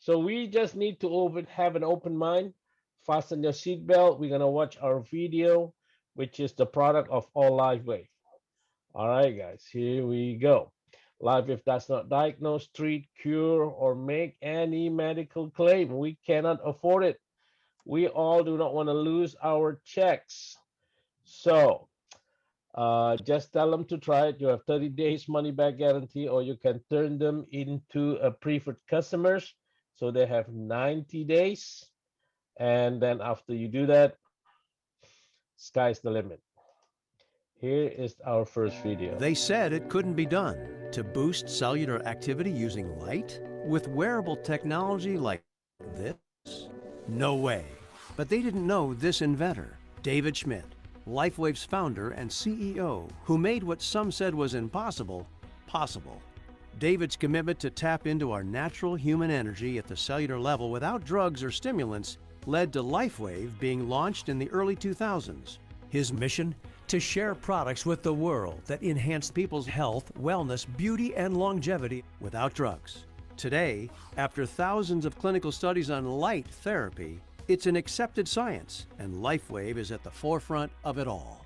So we just need to have an open mind, fasten your seatbelt. We're gonna watch our video, which is the product of All Live Wave. All right, guys, here we go. Live Wave does not diagnose, treat, cure, or make any medical claim. We cannot afford it. We all do not want to lose our checks. So just tell them to try it. You have 30 days money back guarantee, or you can turn them into a preferred customers. So they have 90 days. And then after you do that, sky's the limit. Here is our first video. They said it couldn't be done. To boost cellular activity using light? With wearable technology like this? No way. But they didn't know this inventor, David Schmidt, LifeWave's founder and CEO, who made what some said was impossible, possible. David's commitment to tap into our natural human energy at the cellular level without drugs or stimulants led to LifeWave being launched in the early 2000s. His mission? To share products with the world that enhance people's health, wellness, beauty, and longevity without drugs. Today, after thousands of clinical studies on light therapy, it's an accepted science, and LifeWave is at the forefront of it all.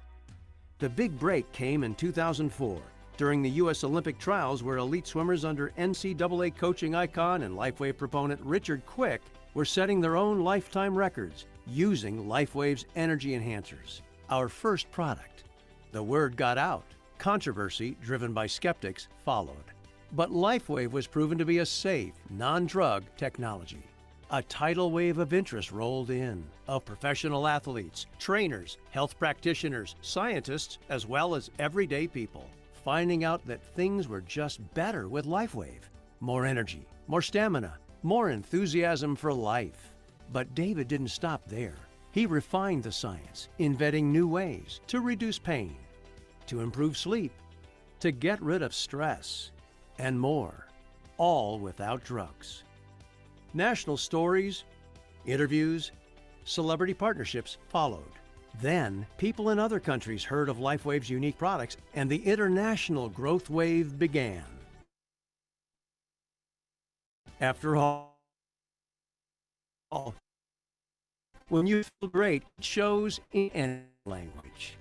The big break came in 2004 during the U.S. Olympic trials, where elite swimmers under NCAA coaching icon and LifeWave proponent Richard Quick were setting their own lifetime records using LifeWave's energy enhancers, our first product. The word got out. Controversy, driven by skeptics, followed. But LifeWave was proven to be a safe, non-drug technology. A tidal wave of interest rolled in, of professional athletes, trainers, health practitioners, scientists, as well as everyday people, finding out that things were just better with LifeWave. More energy, more stamina, more enthusiasm for life. But David didn't stop there. He refined the science, inventing new ways to reduce pain, to improve sleep, to get rid of stress, and more, all without drugs. National stories, interviews, celebrity partnerships followed. Then, people in other countries heard of LifeWave's unique products, and the international growth wave began. After all, when you feel great, it shows in any language.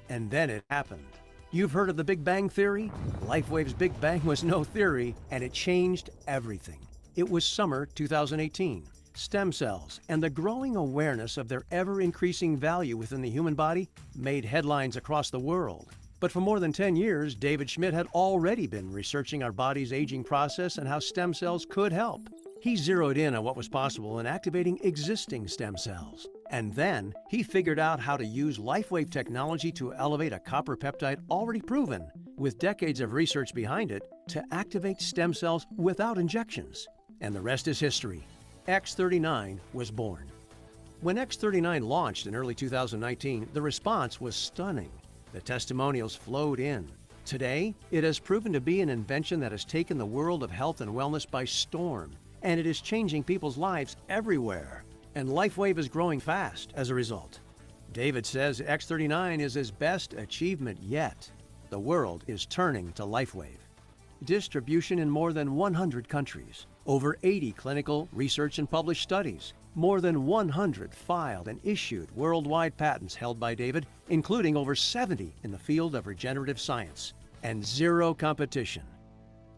And then it happened. You've heard of the Big Bang Theory? LifeWave's Big Bang was no theory, and it changed everything. It was summer 2018. Stem cells and the growing awareness of their ever-increasing value within the human body made headlines across the world. But for more than 10 years, David Schmidt had already been researching our body's aging process and how stem cells could help. He zeroed in on what was possible in activating existing stem cells. And then he figured out how to use LifeWave technology to elevate a copper peptide already proven, with decades of research behind it, to activate stem cells without injections. And the rest is history. X39 was born. When X39 launched in early 2019, the response was stunning. The testimonials flowed in. Today, it has proven to be an invention that has taken the world of health and wellness by storm, and it is changing people's lives everywhere. And LifeWave is growing fast as a result. David says X39 is his best achievement yet. The world is turning to LifeWave. Distribution in more than 100 countries, over 80 clinical, research and published studies, more than 100 filed and issued worldwide patents held by David, including over 70 in the field of regenerative science, and zero competition.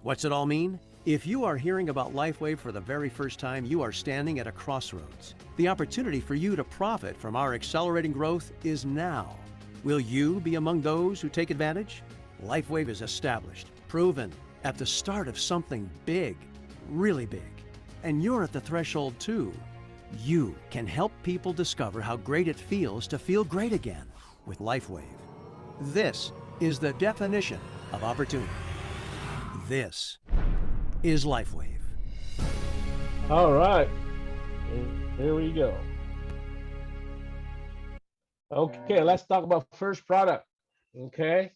What's it all mean? If you are hearing about LifeWave for the very first time, you are standing at a crossroads. The opportunity for you to profit from our accelerating growth is now. Will you be among those who take advantage? LifeWave is established, proven, at the start of something big, really big. And you're at the threshold too. You can help people discover how great it feels to feel great again with LifeWave. This is the definition of opportunity. This is LifeWave. All right, here we go. Okay, let's talk about first product. Okay,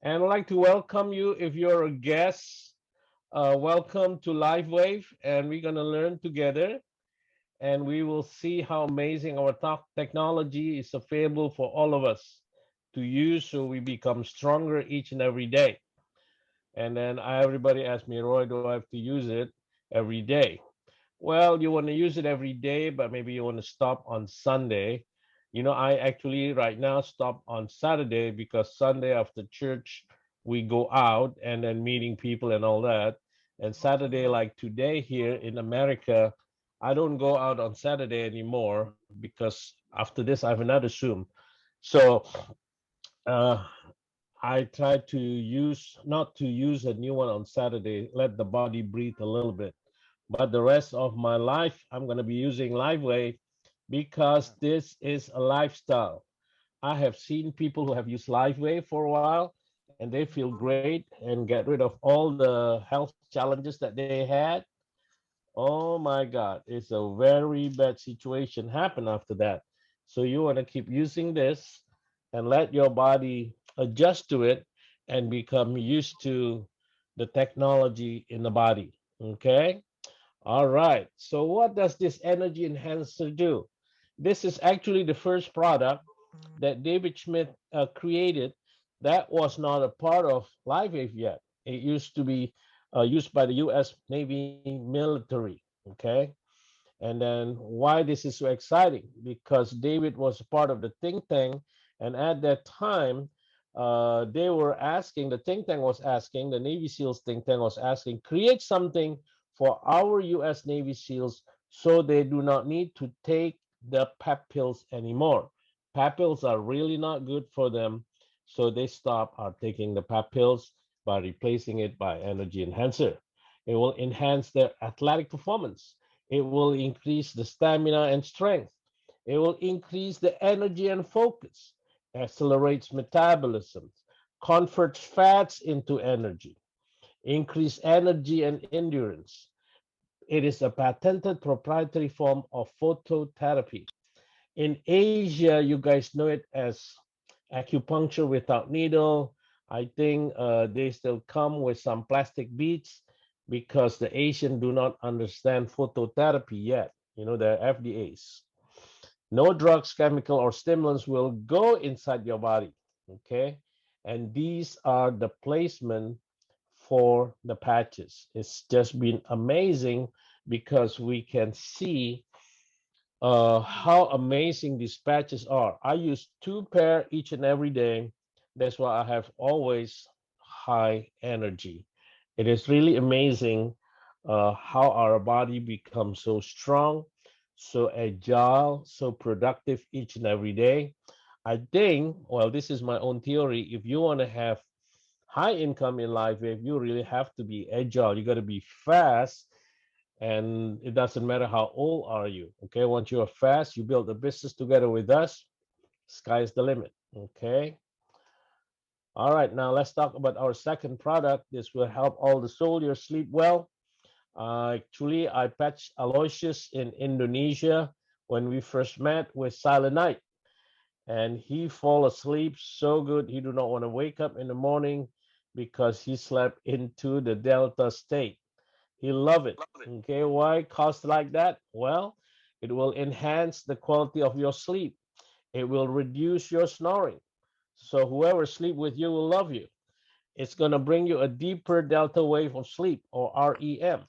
and I'd like to welcome you if you're a guest. Welcome to LifeWave, and we're gonna learn together, and we will see how amazing our technology is available for all of us to use, so we become stronger each and every day. And then everybody asked me, Roy, do I have to use it every day? Well, you want to use it every day, but maybe you want to stop on Sunday. I actually right now stop on Saturday because Sunday after church we go out and then meeting people and all that. And Saturday, like today here in America, I don't go out on Saturday anymore because after this I have another Zoom. So uh, I try to use not to use a new one on Saturday, let the body breathe a little bit. But the rest of my life, I'm going to be using LiveWave because this is a lifestyle. I have seen people who have used LiveWave for a while and they feel great and get rid of all the health challenges that they had. Oh my God, it's a very bad situation happen after that. So you want to keep using this and let your body adjust to it and become used to the technology in the body. Okay. All right. So what does this energy enhancer do? This is actually the first product that David Smith created that was not a part of LiveWave yet. It used to be used by the U.S. Navy military. Okay. And then why this is so exciting? Because David was part of the think tank, and at that time, they were asking, the think tank was asking, the Navy SEALs think tank was asking, create something for our US Navy SEALs so they do not need to take the PEP pills anymore. PEP pills are really not good for them, so they stop are taking the PEP pills by replacing it by energy enhancer. It will enhance their athletic performance. It will increase the stamina and strength. It will increase the energy and focus, accelerates metabolism, converts fats into energy, increase energy and endurance. It is a patented proprietary form of phototherapy. In Asia, you guys know it as acupuncture without needle. I think they still come with some plastic beads because the Asian do not understand phototherapy yet. They're FDAs. No drugs, chemical, or stimulants will go inside your body. Okay. And these are the placement for the patches. It's just been amazing because we can see how amazing these patches are. I use two pair each and every day. That's why I have always high energy. It is really amazing how our body becomes so strong, so agile, so productive each and every day. I think, well, this is my own theory. If you want to have high income in life, if you really have to be agile, you got to be fast, and it doesn't matter how old are you. Okay, once you are fast, you build a business together with us, sky's the limit. Okay. All right, now let's talk about our second product. This will help all the soldiers sleep well. Actually, I patched Aloysius in Indonesia when we first met with Silent Night, and he fall asleep so good he do not want to wake up in the morning because he slept into the delta state. He love it. Okay, why cost like that? Well, it will enhance the quality of your sleep. It will reduce your snoring. So whoever sleep with you will love you. It's going to bring you a deeper delta wave of sleep or REM.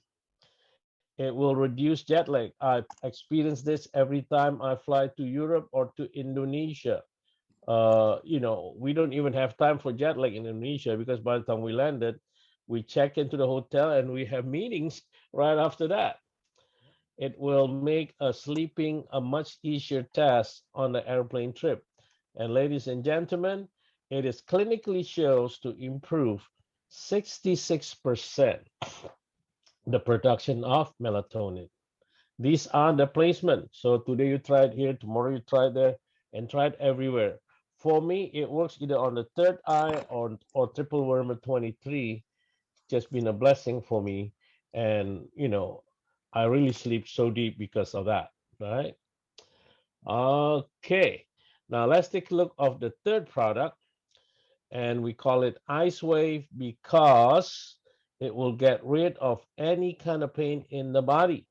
It will reduce jet lag. I experience this every time I fly to Europe or to Indonesia. We don't even have time for jet lag in Indonesia because by the time we landed, we check into the hotel and we have meetings right after that. It will make sleeping a much easier task on the airplane trip. And ladies and gentlemen, it is clinically shows to improve 66% the production of melatonin. These are the placement. So today you try it here, tomorrow you try it there, and try it everywhere. For me, it works either on the third eye or triple wormer 23. Just been a blessing for me. And, I really sleep so deep because of that, right? Okay. Now let's take a look of the third product, and we call it Ice Wave because it will get rid of any kind of pain in the body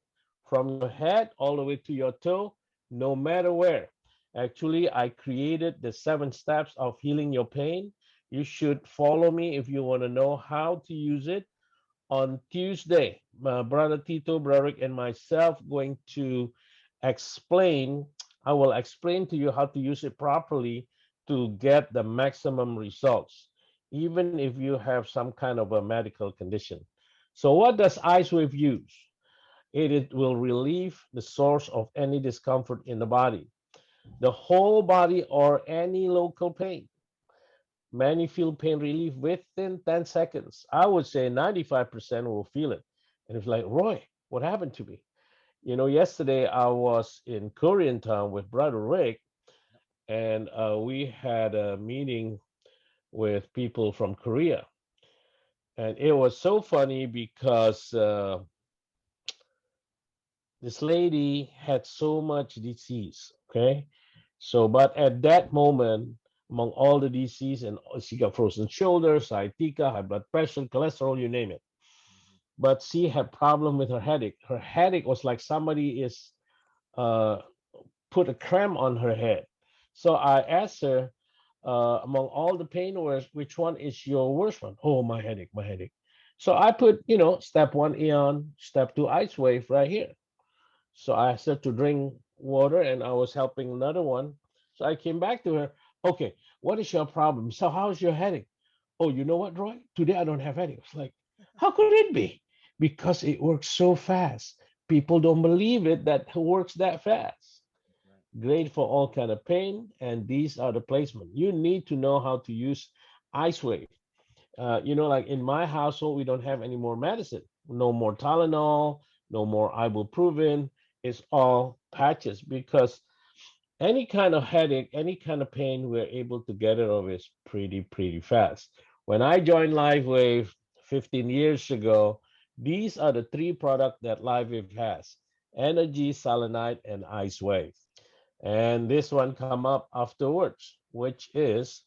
from your head all the way to your toe, no matter where. Actually, I created the 7 steps of healing your pain. You should follow me if you want to know how to use it on Tuesday, my brother Tito, Broderick, and myself going to explain. I will explain to you how to use it properly to get the maximum results, even if you have some kind of a medical condition. So, what does Ice Wave use? It will relieve the source of any discomfort in the body, the whole body, or any local pain. Many feel pain relief within 10 seconds. I would say 95% will feel it. And it's like, Roy, what happened to me? Yesterday I was in Korean town with Brother Rick, and we had a meeting with people from Korea. And it was so funny because this lady had so much disease. Okay. So, but at that moment, among all the disease, and she got frozen shoulders, sciatica, high blood pressure, cholesterol, you name it. But she had problem with her headache. Her headache was like somebody is uh, put a cramp on her head. So I asked her, among all the pain, which one is your worst one? Oh, my headache, my headache. So I put, step one Eon, step two Ice Wave right here. So I asked her to drink water, and I was helping another one. So I came back to her. Okay, what is your problem? So how's your headache? Oh, you know what, Roy? Today I don't have headache. It's like, how could it be? Because it works so fast. People don't believe it that it works that fast. Great for all kind of pain, and these are the placement. You need to know how to use Ice Wave. Like in my household, we don't have any more medicine. No more Tylenol, no more ibuprofen. It's all patches because any kind of headache, any kind of pain, we're able to get rid of it pretty fast. When I joined LiveWave 15 years ago, these are the three products that LiveWave has: Energy, Selenite, and Ice Wave. And this one come up afterwards, which is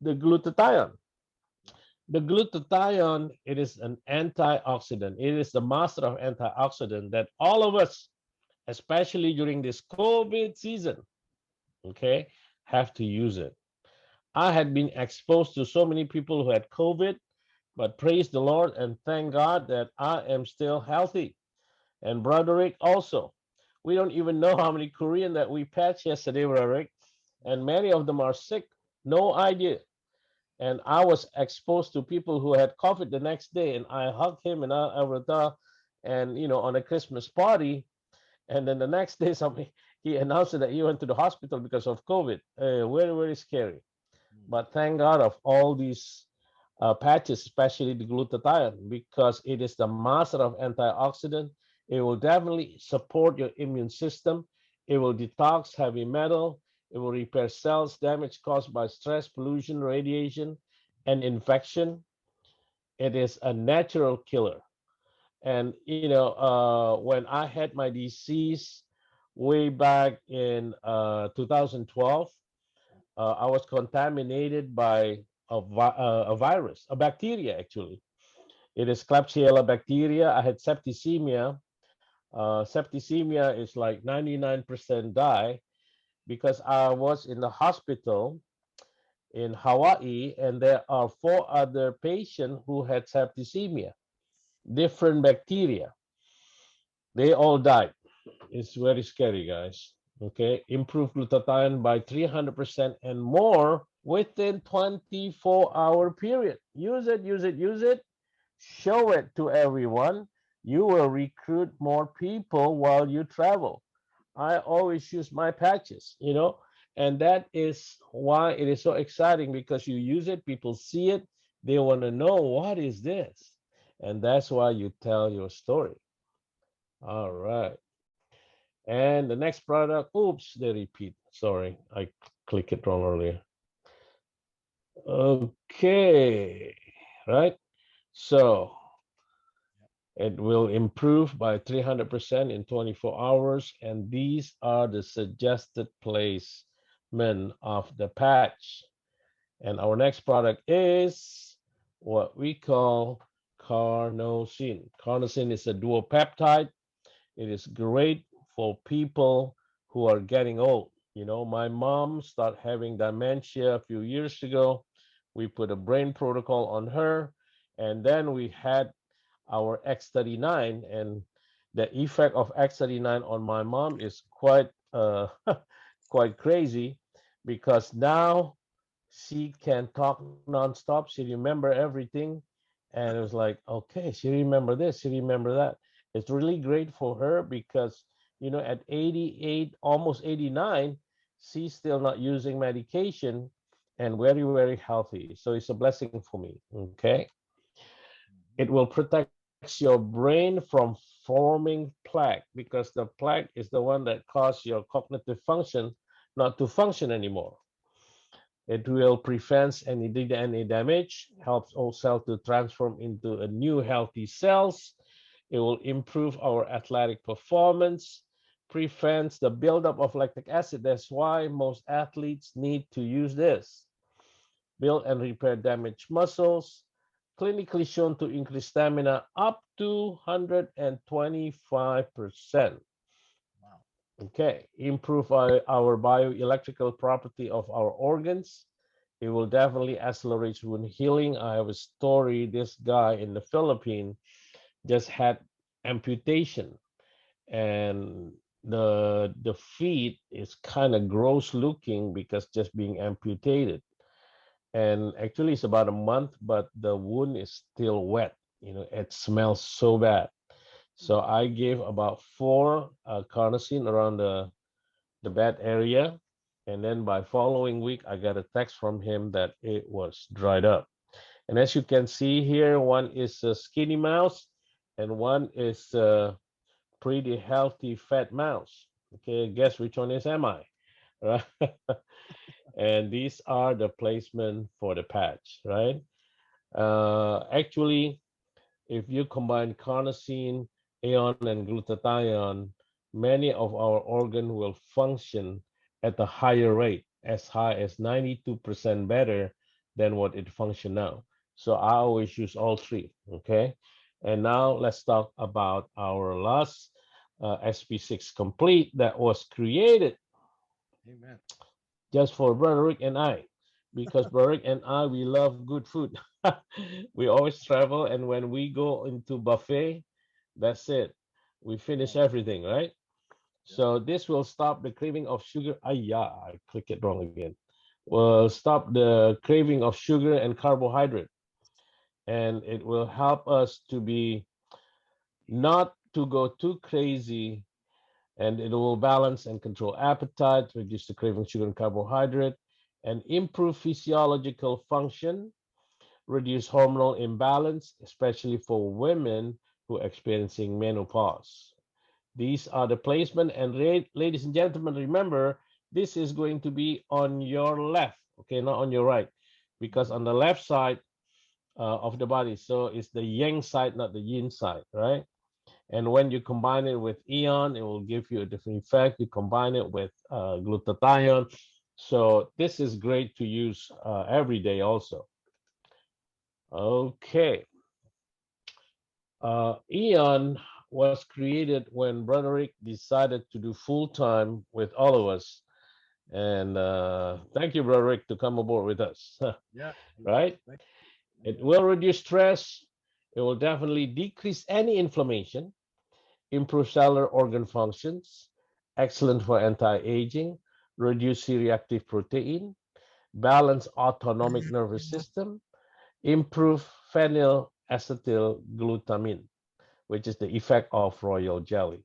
the glutathione. The glutathione, it is an antioxidant. It is the master of antioxidant that all of us, especially during this COVID season, okay, have to use it. I had been exposed to so many people who had COVID, but praise the Lord and thank God that I am still healthy. And Broderick also. We don't even know how many Korean that we patched yesterday, Broderick, and many of them are sick. No idea. And I was exposed to people who had COVID the next day, and I hugged him and everything, and on a Christmas party, and then the next day somebody he announced that he went to the hospital because of COVID. Very scary. But thank God of all these patches, especially the glutathione, because it is the master of antioxidant. It will definitely support your immune system. It will detox heavy metal. It will repair cells damage caused by stress, pollution, radiation, and infection. It is a natural killer. And when I had my disease way back in 2012, I was contaminated by a virus, a bacteria actually. It is Klebsiella bacteria. I had septicemia. Septicemia is like 99% die because I was in the hospital in Hawaii, and there are four other patients who had septicemia, different bacteria. They all died. It's very scary, guys. Okay, improve glutathione by 300% and more within 24-hour period. Use it, use it, use it. Show it to everyone. You will recruit more people while you travel. I always use my patches, and that is why it is so exciting because you use it, people see it, they want to know what is this, and that's why you tell your story. All right. And the next product, oops, they repeat. Sorry, I clicked it wrong earlier. Okay, right? So it will improve by 300% in 24 hours. And these are the suggested placement of the patch. And our next product is what we call Carnosine. Carnosine is a dual peptide. It is great for people who are getting old. My mom started having dementia a few years ago. We put a brain protocol on her, And then we had our X39, and the effect of X39 on my mom is quite quite crazy, because now she can talk nonstop. She remember everything, and it was like, okay, she remember this, she remember that. It's really great for her because, at 88, almost 89, she's still not using medication and very, very healthy. So it's a blessing for me. Okay. It will protect your brain from forming plaque, because the plaque is the one that causes your cognitive function not to function anymore. It will prevent any DNA damage, helps all cells to transform into a new healthy cells. It will improve our athletic performance, prevents the buildup of lactic acid. That's why most athletes need to use this. Build and repair damaged muscles, clinically shown to increase stamina up to 125%. Wow. Okay, improve our bioelectrical property of our organs. It will definitely accelerate wound healing. I have a story. This guy in the Philippines just had amputation, and the feet is kind of gross looking because just being amputated. And actually, it's about a month, but the wound is still wet. It smells so bad. So I gave about four carnosine around the bad area. And then by following week, I got a text from him that it was dried up. And as you can see here, one is a skinny mouse and one is a pretty healthy fat mouse. Okay, guess which one is am I? Right? And these are the placement for the patch, right? Actually, if you combine carnosine, aeon, and glutathione, many of our organs will function at a higher rate, as high as 92% better than what it function now. So I always use all three, okay? And now let's talk about our last SP6 Complete that was created Amen. just for Brother Rick and I, because Brother Rick and I, we love good food. We always travel, and when we go into buffet, that's it. We finish Wow. everything, right? Yeah. So this will stop the craving of sugar. Ah, yeah, I click it wrong again. Will stop the craving of sugar and carbohydrate, and it will help us to be not to go too crazy, and it will balance and control appetite, reduce the craving sugar and carbohydrate, and improve physiological function, reduce hormonal imbalance, especially for women who are experiencing menopause. These are the placement, and ladies and gentlemen, remember, this is going to be on your left, okay, not on your right, because Mhm. on the left side of the body, so it's the yang side, not the yin side, right? And when you combine it with Eon, it will give you a different effect. You combine it with glutathione. So this is great to use every day also. Okay. Eon was created when Broderick decided to do full time with all of us. And thank you, Broderick, to come aboard with us. Yeah. Right? Thank you. It Yeah. will reduce stress. It will definitely decrease any inflammation, improve cellular organ functions, excellent for anti-aging, reduce C-reactive protein, balance autonomic nervous system, improve phenylacetylglutamine, which is the effect of royal jelly.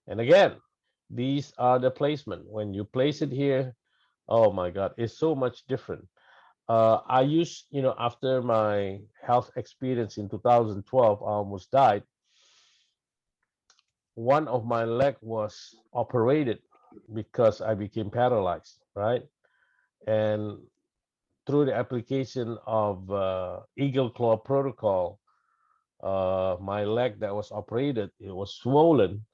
And again, these are the placement. When you place it here, oh my God, it's so much different. I used, after my health experience in 2012, I almost died. One of my leg was operated because I became paralyzed, right? And through the application of Eagle Claw protocol, my leg that was operated, it was swollen,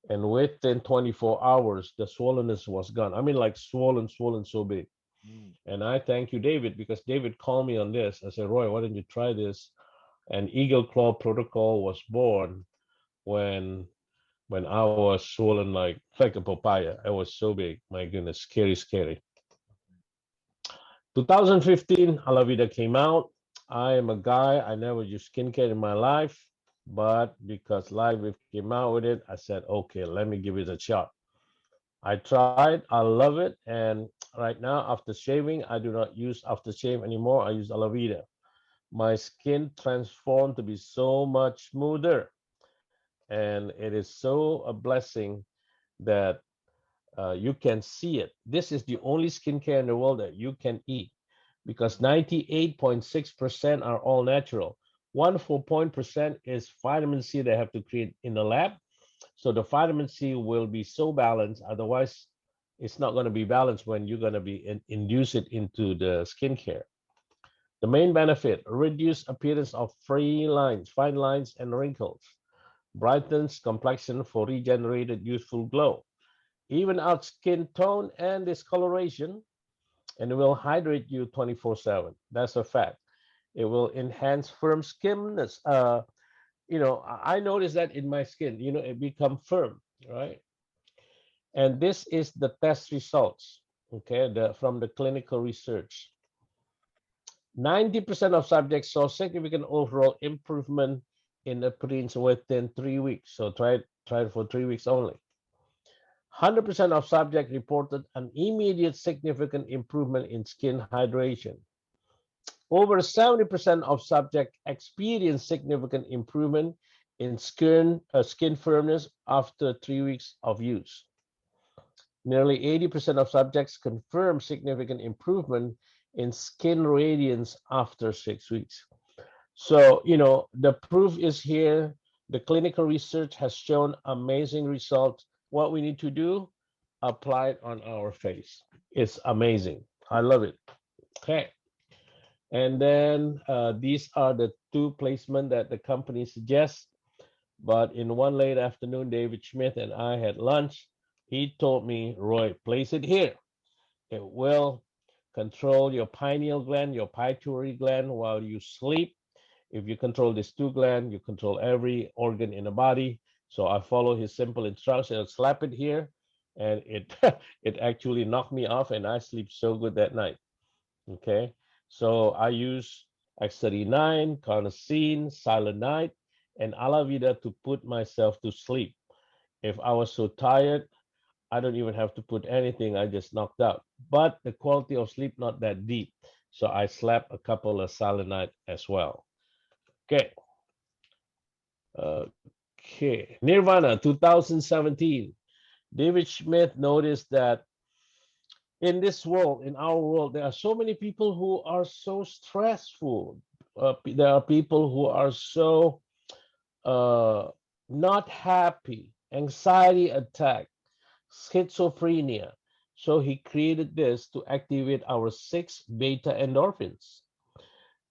and within 24 hours, the swollenness was gone. I mean, like swollen so big. Mm. And I thank you, David, because David called me on this. I said, Roy, why don't you try this? And Eagle Claw protocol was born when I was swollen like a papaya. It was so big. My goodness, scary, scary. 2015, Alavida came out. I am a guy, I never used skincare in my life, but because LiveWave came out with it, I said, okay, let me give it a shot. I tried, I love it, and right now, after shaving, I do not use aftershave anymore. I use aloe vera. My skin transformed to be so much smoother, and it is so a blessing that you can see it. This is the only skincare in the world that you can eat because 98.6% are all natural. 1 4% is vitamin C they have to create in the lab. So the vitamin C will be so balanced. Otherwise, it's not going to be balanced when you're going to be induce it into the skincare. The main benefit, reduce appearance of free lines, fine lines, and wrinkles, brightens complexion for regenerated youthful glow, even out skin tone and discoloration, and it will hydrate you 24/7. That's a fact. It will enhance firm skinness. I noticed that in my skin, it become firm, right? And this is the test results, okay, from the clinical research. 90% of subjects saw significant overall improvement in appearance within 3 weeks. So try it for 3 weeks only. 100% of subjects reported an immediate significant improvement in skin hydration. Over 70% of subjects experienced significant improvement in skin firmness after 3 weeks of use. Nearly 80% of subjects confirmed significant improvement in skin radiance after 6 weeks. So, the proof is here. The clinical research has shown amazing results. What we need to do, apply it on our face. It's amazing. I love it. Okay. And then these are the two placements that the company suggests. But in one late afternoon, David Smith and I had lunch. He told me, Roy, place it here. It will control your pineal gland, your pituitary gland while you sleep. If you control these two glands, you control every organ in the body. So I follow his simple instructions. Slap it here, and it it actually knocked me off, and I sleep so good that night. Okay, so I use X39, Carnosine, Silent Night, and Alavida to put myself to sleep. If I was so tired, I don't even have to put anything. I just knocked out. But the quality of sleep not that deep. So I slept a couple of Silent Night as well. Okay. Okay. Nirvana 2017. David Schmidt noticed that in this world, in our world, there are so many people who are so stressful. There are people who are so uh, not happy, anxiety attack, schizophrenia. So he created this to activate our six beta endorphins.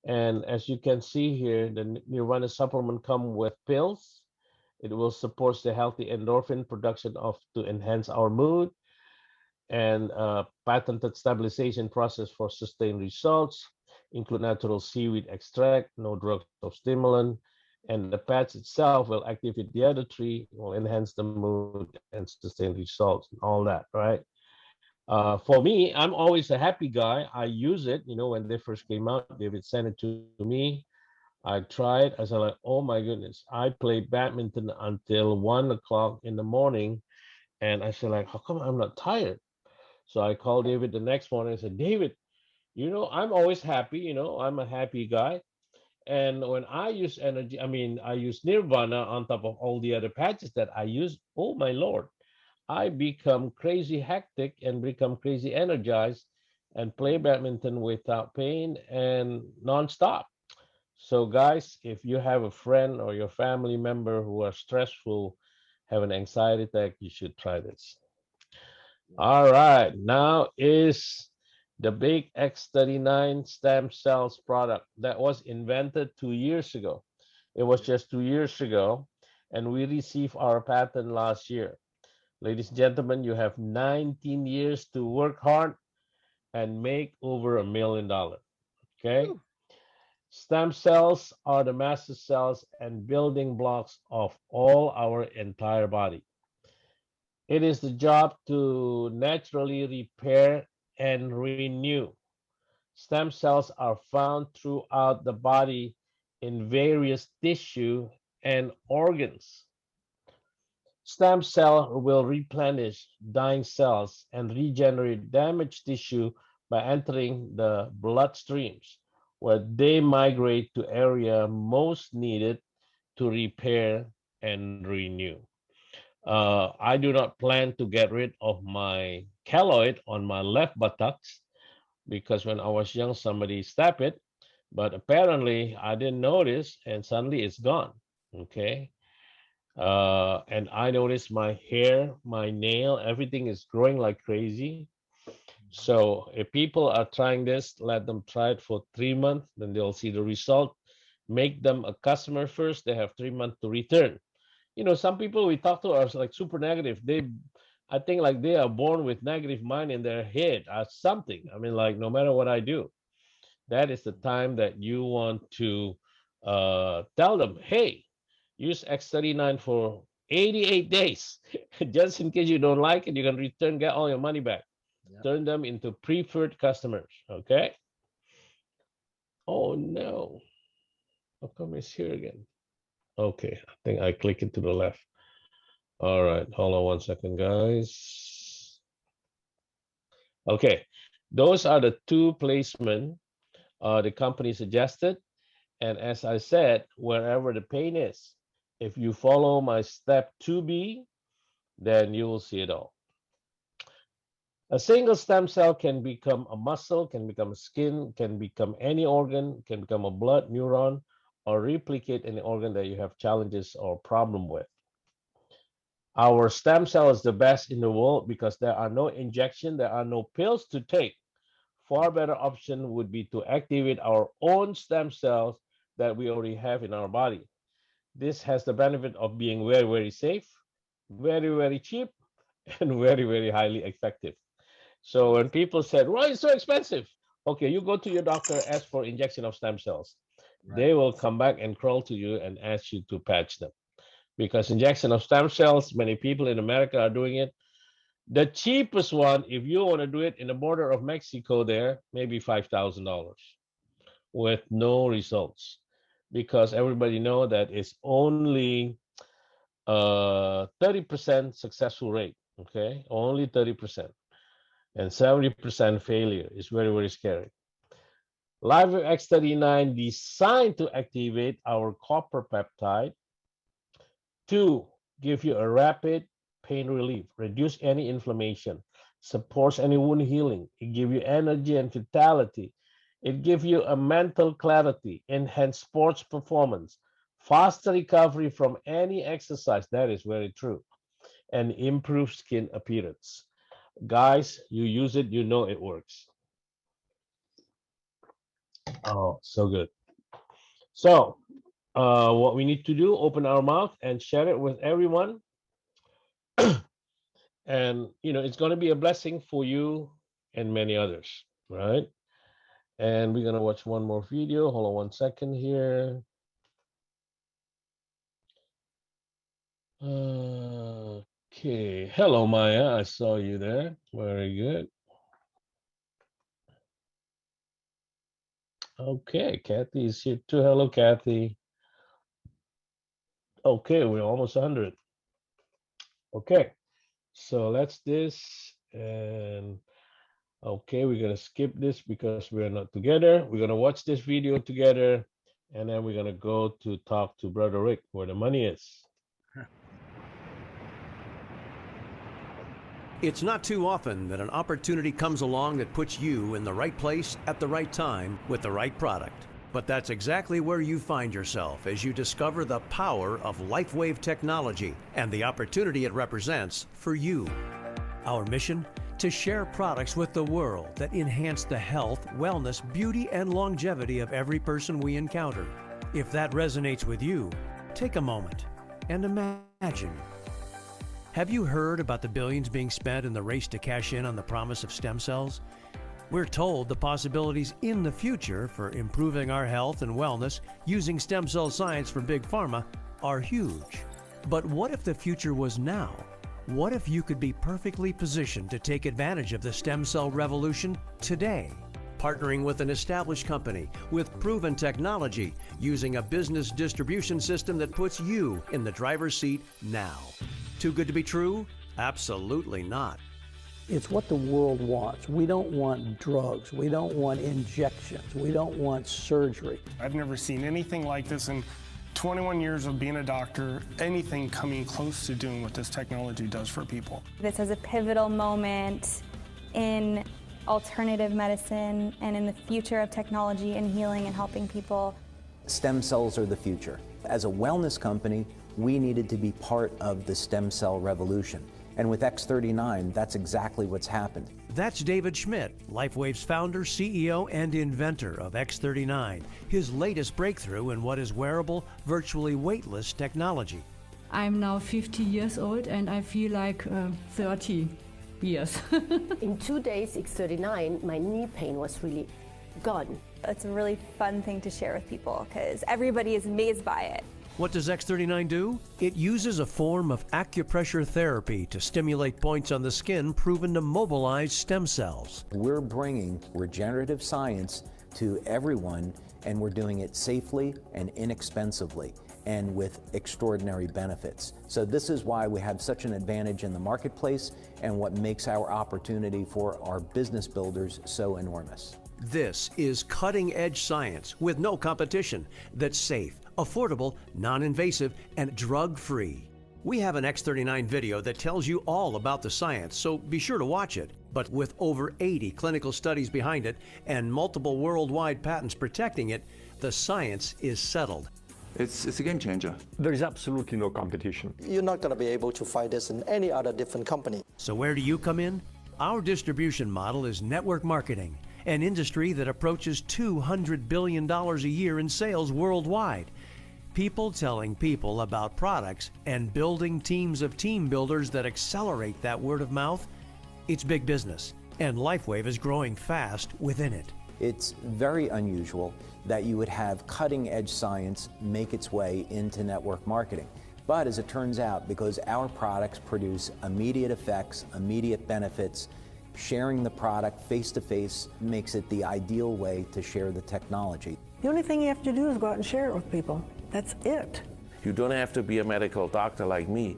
And as you can see here, the Nirvana supplement come with pills. It will support the healthy endorphin production of to enhance our mood and patented stabilization process for sustained results, include natural seaweed extract, no drugs of stimulant, and the patch itself will activate the other three, will enhance the mood and sustain results and all that, right? For me, I'm always a happy guy. I use it, when they first came out, David sent it to me. I tried. I said, like, oh my goodness. I played badminton until 1 o'clock in the morning. And I said, like, how come I'm not tired? So I called David the next morning and said, David, I'm always happy. I'm a happy guy. And when I use energy, I mean, I use Nirvana on top of all the other patches that I use. Oh my Lord, I become crazy hectic and become crazy energized and play badminton without pain and nonstop. So, guys, if you have a friend or your family member who are stressful, have an anxiety attack, you should try this. All right, now is the big X39 stem cells product that was invented 2 years ago. It was just 2 years ago, and we received our patent last year. Ladies and gentlemen, you have 19 years to work hard and make over $1 million. Okay? Stem cells are the master cells and building blocks of all our entire body. It is the job to naturally repair and renew Stem cells are found throughout the body in various tissue and organs. Stem cell will replenish dying cells and regenerate damaged tissue by entering the bloodstreams, where they migrate to area most needed to repair and renew. I do not plan to get rid of my keloid on my left buttocks because when I was young, somebody stabbed it, but apparently I didn't notice and suddenly it's gone. Okay. And I noticed my hair, my nail, everything is growing like crazy. So if people are trying this, let them try it for 3 months, then they'll see the result. Make them a customer first. They have 3 months to return. Some people we talk to are like super negative. I think like they are born with negative mind in their head or something. I mean, like no matter what I do, that is the time that you want to tell them, hey, use X39 for 88 days. Just in case you don't like it, you can return, get all your money back. Yep. Turn them into preferred customers. Okay. Oh no. How come it's here again? Okay, I think I click it to the left. All right, hold on 1 second, guys. Okay, those are the two placements the company suggested. And as I said, wherever the pain is, if you follow my step 2B, then you will see it all. A single stem cell can become a muscle, can become a skin, can become any organ, can become a blood neuron, or replicate any organ that you have challenges or problem with. Our stem cell is the best in the world because there are no injection, there are no pills to take. Far better option would be to activate our own stem cells that we already have in our body. This has the benefit of being very, very safe, very, very cheap, and very, very highly effective. So when people said, why is it so expensive? Okay, you go to your doctor, ask for injection of stem cells. Right. They will come back and crawl to you and ask you to patch them. Because injection of stem cells, many people in America are doing it. The cheapest one, if you want to do it in the border of Mexico there, maybe $5,000 with no results. Because everybody know that it's only 30% successful rate, okay? Only 30%. And 70% failure is very, very scary. Live X39 designed to activate our copper peptide to give you a rapid pain relief, reduce any inflammation, supports any wound healing. It gives you energy and vitality. It gives you a mental clarity, enhance sports performance, faster recovery from any exercise. That is very true. And improve skin appearance. Guys, you use it, you know it works. Oh, so good. So, what we need to do, open our mouth and share it with everyone. And, it's going to be a blessing for you and many others, right? And we're going to watch one more video. Hold on 1 second here. Okay. Hello, Maya. I saw you there. Very good. Okay, Kathy is here too. Hello, Kathy. Okay, we're almost 100. Okay, so let's this and okay, we're gonna skip this because we're not together. We're gonna watch this video together and then we're gonna go to talk to Brother Rick where the money is. It's not too often that an opportunity comes along that puts you in the right place at the right time with the right product. But that's exactly where you find yourself as you discover the power of LifeWave technology and the opportunity it represents for you. Our mission? To share products with the world that enhance the health, wellness, beauty, and longevity of every person we encounter. If that resonates with you, take a moment and imagine. Have you heard about the billions being spent in the race to cash in on the promise of stem cells? We're told the possibilities in the future for improving our health and wellness using stem cell science from Big Pharma are huge. But what if the future was now? What if you could be perfectly positioned to take advantage of the stem cell revolution today? partnering with an established company with proven technology, using a business distribution system that puts you in the driver's seat now. Too good to be true? Absolutely not. It's what the world wants. We don't want drugs. We don't want injections. We don't want surgery. I've never seen anything like this in 21 years of being a doctor, anything coming close to doing what this technology does for people. This is a pivotal moment in alternative medicine and in the future of technology and healing and helping people. Stem cells are the future. As a wellness company, we needed to be part of the stem cell revolution. And with X39, that's exactly what's happened. That's David Schmidt, LifeWave's founder, CEO, and inventor of X39, his latest breakthrough in what is wearable, virtually weightless technology. I'm now 50 years old and I feel like 30 years. In 2 days, X39, my knee pain was really gone. It's a really fun thing to share with people because everybody is amazed by it. What does X39 do? It uses a form of acupressure therapy to stimulate points on the skin proven to mobilize stem cells. We're bringing regenerative science to everyone, and we're doing it safely and inexpensively and with extraordinary benefits. So this is why we have such an advantage in the marketplace and what makes our opportunity for our business builders so enormous. This is cutting-edge science with no competition that's safe, affordable, non-invasive, and drug-free. We have an X39 video that tells you all about the science, so be sure to watch it. But with over 80 clinical studies behind it and multiple worldwide patents protecting it, the science is settled. It's a game changer. There is absolutely no competition. You're not going to be able to find this in any other different company. So where do you come in? Our distribution model is network marketing, an industry that approaches $200 billion a year in sales worldwide. People telling people about products and building teams of team builders that accelerate that word of mouth. It's big business, and LifeWave is growing fast within it. It's very unusual that you would have cutting-edge science make its way into network marketing. But as it turns out, because our products produce immediate effects, immediate benefits, sharing the product face-to-face makes it the ideal way to share the technology. The only thing you have to do is go out and share it with people. That's it. You don't have to be a medical doctor like me.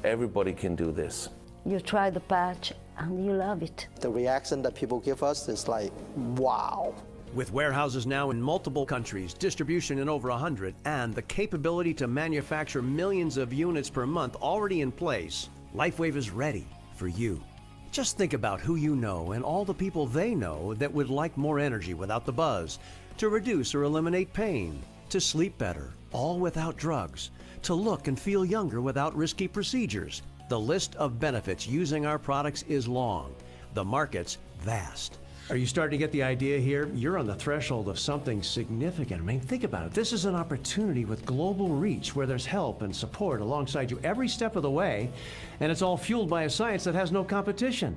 Everybody can do this. You try the patch and you love it. The reaction that people give us is like, wow. With warehouses now in multiple countries, distribution in over 100, and the capability to manufacture millions of units per month already in place, LifeWave is ready for you. Just think about who you know and all the people they know that would like more energy without the buzz, to reduce or eliminate pain, to sleep better, all without drugs, to look and feel younger without risky procedures. The list of benefits using our products is long. The market's vast. Are you starting to get the idea here? You're on the threshold of something significant. I mean, think about it. This is an opportunity with global reach where there's help and support alongside you every step of the way, and it's all fueled by a science that has no competition.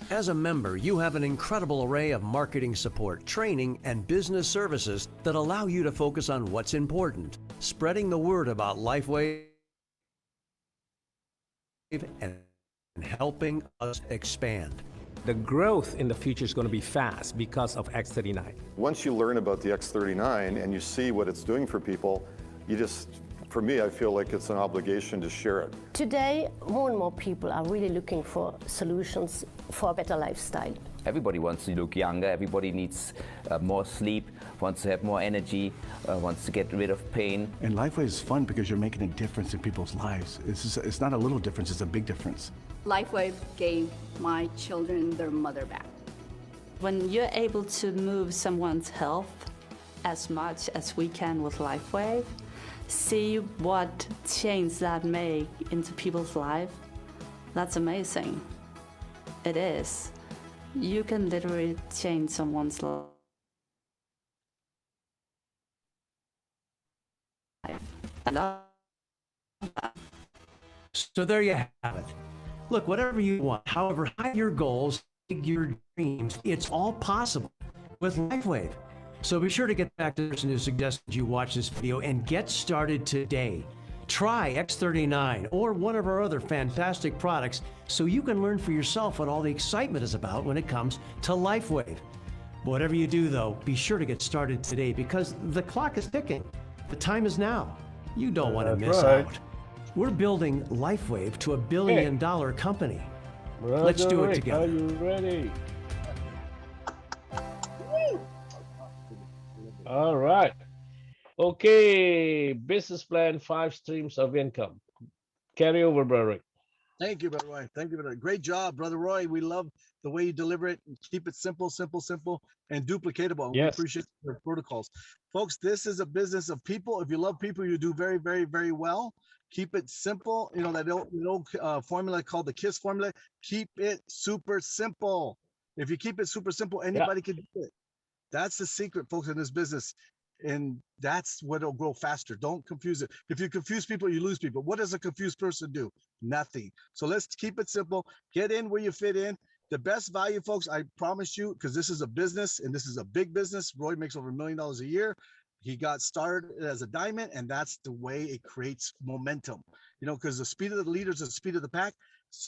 As a member, you have an incredible array of marketing support, training, and business services that allow you to focus on what's important, spreading the word about LifeWave and helping us expand. The growth in the future is going to be fast because of X39. Once you learn about the X39 and you see what it's doing for people, for me, I feel like it's an obligation to share it. Today, more and more people are really looking for solutions for a better lifestyle. Everybody wants to look younger, everybody needs more sleep, wants to have more energy, wants to get rid of pain. And LifeWave is fun because you're making a difference in people's lives. It's not a little difference, it's a big difference. LifeWave gave my children their mother back. When you're able to move someone's health as much as we can with LifeWave, see what change that make into people's life, that's amazing. It is. You can literally change someone's life. So there you have it. Look, whatever you want, however high your goals, your dreams, it's all possible with LifeWave. So be sure to get back to the person who suggested you watch this video and get started today. Try X39 or one of our other fantastic products so you can learn for yourself what all the excitement is about when it comes to LifeWave. Whatever you do, though, be sure to get started today because the clock is ticking. The time is now. You don't want to miss out. We're building LifeWave to $1 billion company. Let's do it together. Are you ready? All right. Okay, business plan, 5 streams of income. Carry over, Brother Rick. Thank you, Brother Roy. Thank you, Brother. Great job, Brother Roy. We love the way you deliver it. Keep it simple, simple, simple, and duplicatable. Yes. We appreciate your protocols. Folks, this is a business of people. If you love people, you do very, very, very well. Keep it simple. You know, that old formula called the KISS formula. Keep it super simple. If you keep it super simple, anybody can do it. That's the secret, folks, in this business. And that's what will grow faster. Don't confuse it. If you confuse people, you lose people. What does a confused person do? Nothing. So let's keep it simple. Get in where you fit in. The best value, folks, I promise you, because this is a business and this is a big business. Roy makes over $1 million a year. He got started as a diamond, and that's the way it creates momentum. You know, because the speed of the leader is the speed of the pack.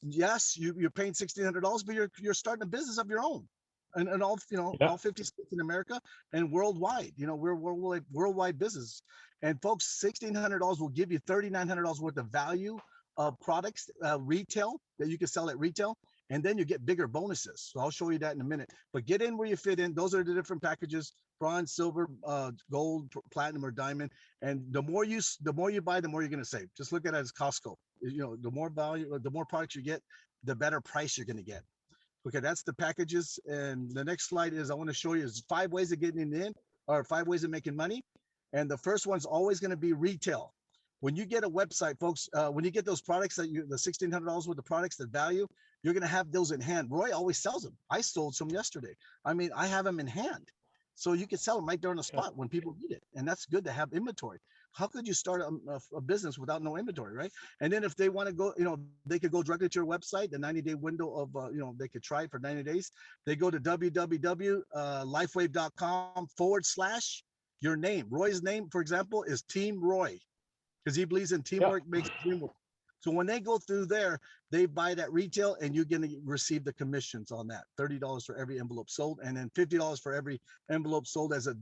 Yes, you're paying $1,600, but you're starting a business of your own. And all, you know, all 50 states in America and worldwide. You know, we're worldwide business. And folks, $1,600 will give you $3,900 worth of value of products, retail, that you can sell at retail. And then you get bigger bonuses. So I'll show you that in a minute. But get in where you fit in. Those are the different packages: bronze, silver, gold, platinum, or diamond. And the more you buy, the more you're going to save. Just look at it as Costco. You know, the more value, the more products you get, the better price you're going to get. Okay, that's the packages. And the next slide is I want to show you is 5 ways of getting in, or 5 ways of making money. And the first one's always going to be retail. When you get a website, folks, when you get those products that the $1,600 worth of products, the value, you're going to have those in hand. Roy always sells them. I sold some yesterday. I mean, I have them in hand. So you can sell them right there on the spot when people need it. And that's good to have inventory. How could you start a business without no inventory, right? And then if they want to go, you know, they could go directly to your website, the 90-day window of, you know, they could try it for 90 days. They go to www.lifewave.com/ your name. Roy's name, for example, is Team Roy, because he believes in teamwork makes teamwork. So when they go through there, they buy that retail, and you're going to receive the commissions on that. $30 for every envelope sold, and then $50 for every envelope sold as a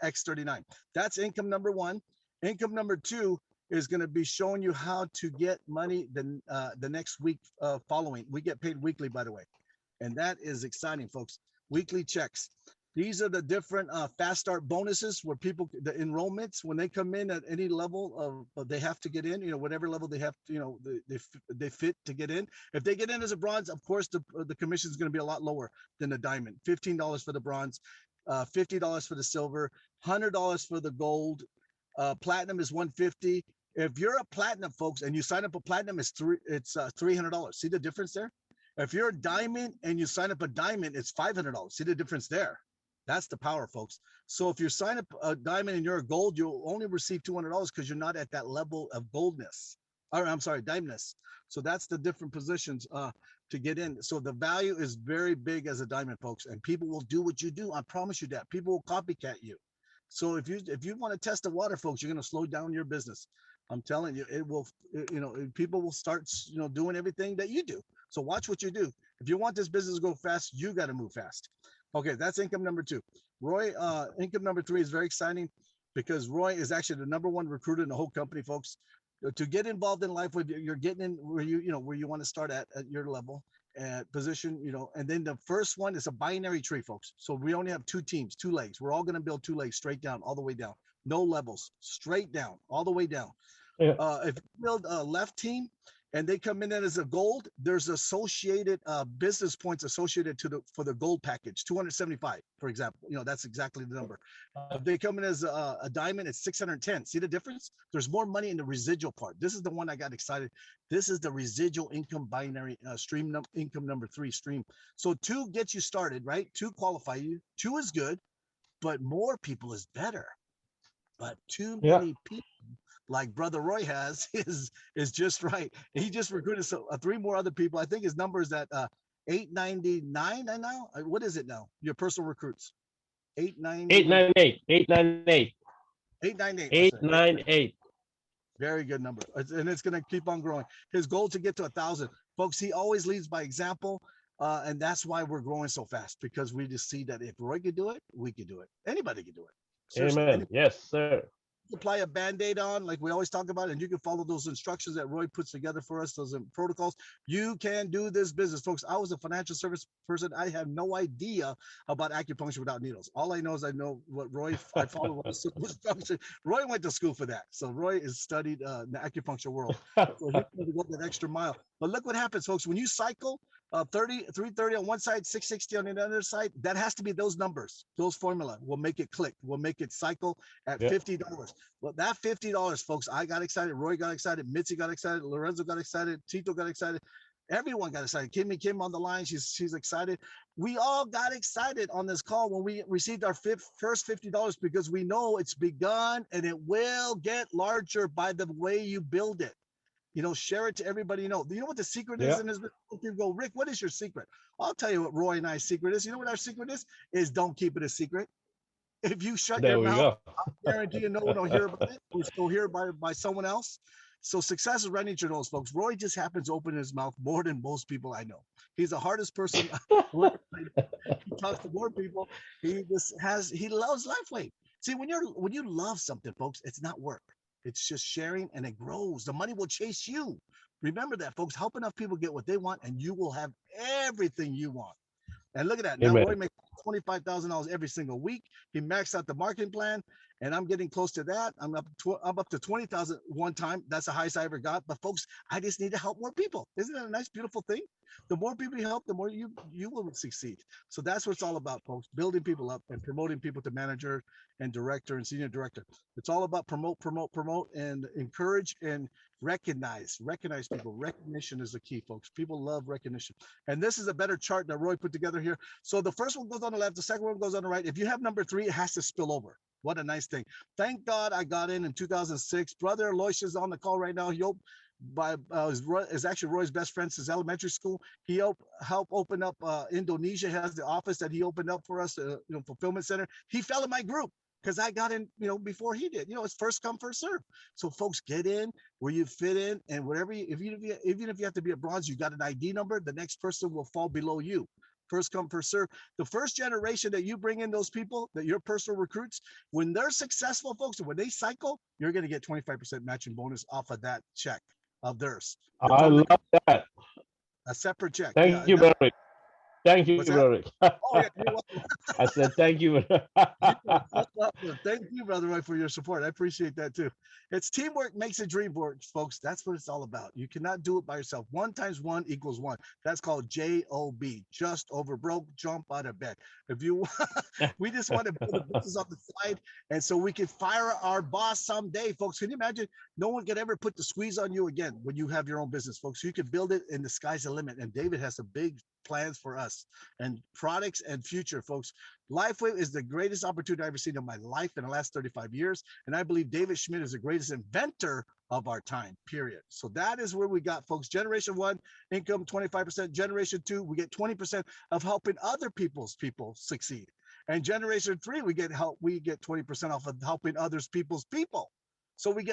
X39. That's income number 1. Income number 2 is going to be showing you how to get money the next week following. We get paid weekly, by the way, and that is exciting, folks. Weekly checks. These are the different fast start bonuses where people, the enrollments, when they come in at any level of, they have to get in, you know, whatever level they have to, you know, they fit to get in. If they get in as a bronze, of course, the commission is going to be a lot lower than the diamond. $15 for the bronze, $50 for the silver, $100 for the gold. Platinum is $150. If you're a platinum, folks, and you sign up a platinum, it's $300. See the difference there? If you're a diamond and you sign up a diamond, it's $500. See the difference there? That's the power, folks. So if you sign up a diamond and you're a gold, you'll only receive $200 because you're not at that level of goldness. Or I'm sorry, diamondness. So that's the different positions to get in. So the value is very big as a diamond, folks, and people will do what you do. I promise you that. People will copycat you. So if you want to test the water, folks, you're going to slow down your business. I'm telling you, it will, you know, people will start, you know, doing everything that you do. So watch what you do. If you want this business to go fast, you got to move fast. Okay, that's income number 2. Roy, income number 3 is very exciting because Roy is actually the #1 recruiter in the whole company, folks. To get involved in life, you're getting in where where you want to start at your level and position, you know. And then the first one is a binary tree, folks. So we only have 2 teams, 2 legs. We're all going to build 2 legs straight down, all the way down. No levels, straight down, all the way down. If you build a left team and they come in as a gold, there's associated business points associated for the gold package, 275, for example. You know, that's exactly the number. If they come in as a diamond, it's 610. See the difference? There's more money in the residual part. This is the one I got excited. This is the residual income binary stream income number 3 stream. So 2 gets you started, right? 2 qualify you. 2 is good, but more people is better. But too many people, like Brother Roy has, is just right. He just recruited 3 more other people. I think his number is at 899 now. What is it now? Your personal recruits. 898. 898. 898. 898. Very good number, and it's going to keep on growing. His goal to get to 1,000, folks. He always leads by example. And that's why we're growing so fast, because we just see that if Roy could do it, we could do it. Anybody could do it. Seriously, Amen. Yes, sir. apply a band-aid on, like we always talk about, and you can follow those instructions that Roy puts together for us, those protocols. You can do this business, folks. I was a financial service person. I have no idea about acupuncture without needles. All I know is I know what Roy, I follow instructions. Roy went to school for that. So Roy has studied the acupuncture world. So he had to go that extra mile. But look what happens, folks. When you cycle 330 on one side, 660 on the other side, that has to be those numbers. Those formula will make it click. Will make it cycle at $50. Well, that $50, folks, I got excited. Roy got excited. Mitzi got excited. Lorenzo got excited. Tito got excited. Everyone got excited. Kim on the line. She's excited. We all got excited on this call when we received our first $50, because we know it's begun and it will get larger by the way you build it. You know, share it to everybody you know. Do you know what the secret is in this business? You go, Rick, what is your secret? I'll tell you what Roy and I's secret is. You know what our secret is don't keep it a secret. If you shut your mouth, I guarantee you no one will hear about it. We'll hear by someone else. So success is right into your nose, folks. Roy just happens to open his mouth more than most people I know. He's the hardest person. He talks to more people. He loves LifeWave. See, when you love something, folks, it's not work. It's just sharing, and it grows. The money will chase you. Remember that, folks. Help enough people get what they want, and you will have everything you want. And look at that. Now Roy makes $25,000 every single week. He maxed out the marketing plan, and I'm getting close to that. I'm up to 20,000 one time. That's the highest I ever got. But folks, I just need to help more people. Isn't that a nice, beautiful thing? The more people you help, the more you will succeed. So that's what it's all about, folks. Building people up and promoting people to manager and director and senior director. It's all about promote, and encourage and recognize people. Recognition is the key, folks. People love recognition. And this is a better chart that Roy put together here. So the first one goes on the left, the second one goes on the right. If you have number 3, it has to spill over. What a nice thing. Thank God I got in 2006. Brother Aloysius is on the call right now. He is actually Roy's best friend since elementary school. He helped open up Indonesia, has the office that he opened up for us, fulfillment center. He fell in my group because I got in, before he did. It's first come, first serve. So folks, get in where you fit in, and whatever even if you have to be a bronze, you got an ID number, the next person will fall below you. First come, first serve. The first generation that you bring in, those people that your personal recruits, when they're successful, folks, when they cycle, you're going to get 25% matching bonus off of that check of theirs. I love that. A separate check. Thank you, Barry. Thank you, Barry. Oh, yeah, you're welcome. I said thank you. Thank you, Brother Roy, for your support. I appreciate that too. It's teamwork makes a dream work, folks. That's what it's all about. You cannot do it by yourself. 1 × 1 = 1. That's called JOB. Just over broke, jump out of bed. If you, we just want to put the business on the side, and so we can fire our boss someday, folks. Can you imagine? No one could ever put the squeeze on you again when you have your own business, folks. You can build it, and the sky's the limit. And David has some big plans for us and products and future, folks. LifeWave is the greatest opportunity I've ever seen in my life in the last 35 years. And I believe David Schmidt is the greatest inventor of our time, period. So that is where we got, folks. Generation 1, income 25%. Generation 2, we get 20% of helping other people succeed. And generation 3, we get 20% off of helping others people's people. So we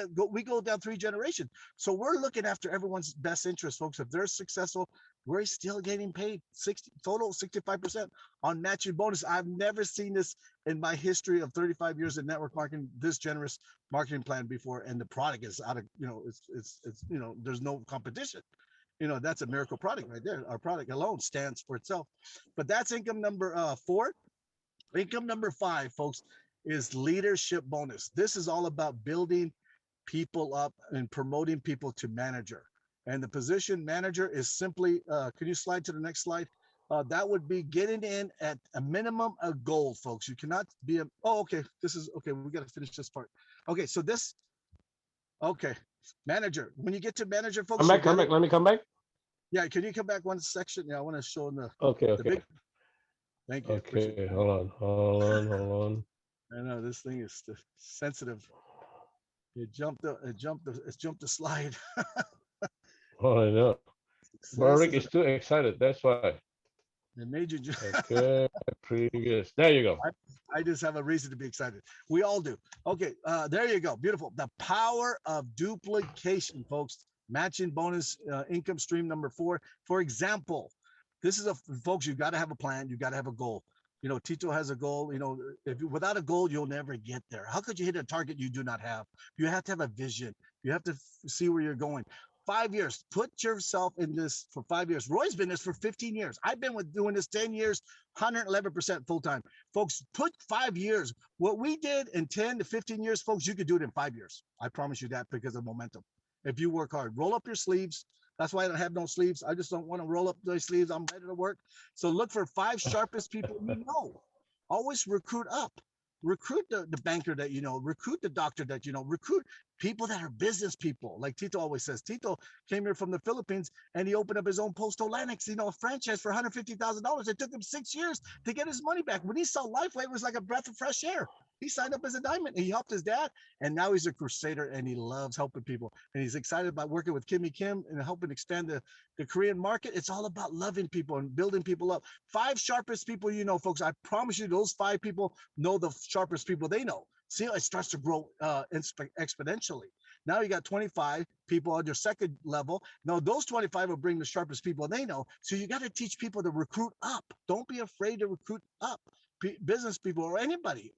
go down 3 generations. So we're looking after everyone's best interest, folks. If they're successful, we're still getting paid 65% on matching bonus. I've never seen this in my history of 35 years in network marketing, this generous marketing plan before. And the product is out of, it's there's no competition. That's a miracle product right there. Our product alone stands for itself. But that's income number 4. Income number 5, folks, is leadership bonus. This is all about building people up and promoting people to manager. And the position manager is simply, can you slide to the next slide? That would be getting in at a minimum of gold, folks. You cannot be okay. This is okay. We got to finish this part. Okay. So manager. When you get to manager, folks. Come back. Let me come back. Yeah. Can you come back one section? Yeah. I want to show them Okay. Thank you. Okay. Hold on. I know this thing is sensitive. It jumped the slide. Oh, I know. Rick is too excited. That's why. It made you just okay. Previous. There you go. I just have a reason to be excited. We all do. Okay. There you go. Beautiful. The power of duplication, folks. Matching bonus income stream number 4. For example, This is folks, you got to have a plan. You got to have a goal. You know, Tito has a goal. You know, without a goal, you'll never get there. How could you hit a target you do not have? You have to have a vision. You have to see where you're going. 5 years. Put yourself in this for 5 years. Roy's been this for 15 years. I've been doing this 10 years, 111% full time. Folks, put 5 years. What we did in 10 to 15 years, folks, you could do it in 5 years. I promise you that, because of momentum. If you work hard, roll up your sleeves. That's why I don't have no sleeves. I just don't want to roll up those sleeves. I'm ready to work. So look for 5 sharpest people you know. Always recruit up. Recruit the banker that you know. Recruit the doctor that you know. Recruit people that are business people. Like Tito always says. Tito came here from the Philippines and he opened up his own Postal Lennox, a franchise for $150,000. It took him 6 years to get his money back. When he saw Lifeway, it was like a breath of fresh air. He signed up as a diamond and he helped his dad. And now he's a crusader and he loves helping people. And he's excited about working with Kimmy Kim and helping expand the Korean market. It's all about loving people and building people up. 5 sharpest people you know, folks. I promise you those 5 people know the sharpest people they know. See how it starts to grow exponentially. Now you got 25 people on your second level. Now those 25 will bring the sharpest people they know. So you got to teach people to recruit up. Don't be afraid to recruit up. Business people or anybody,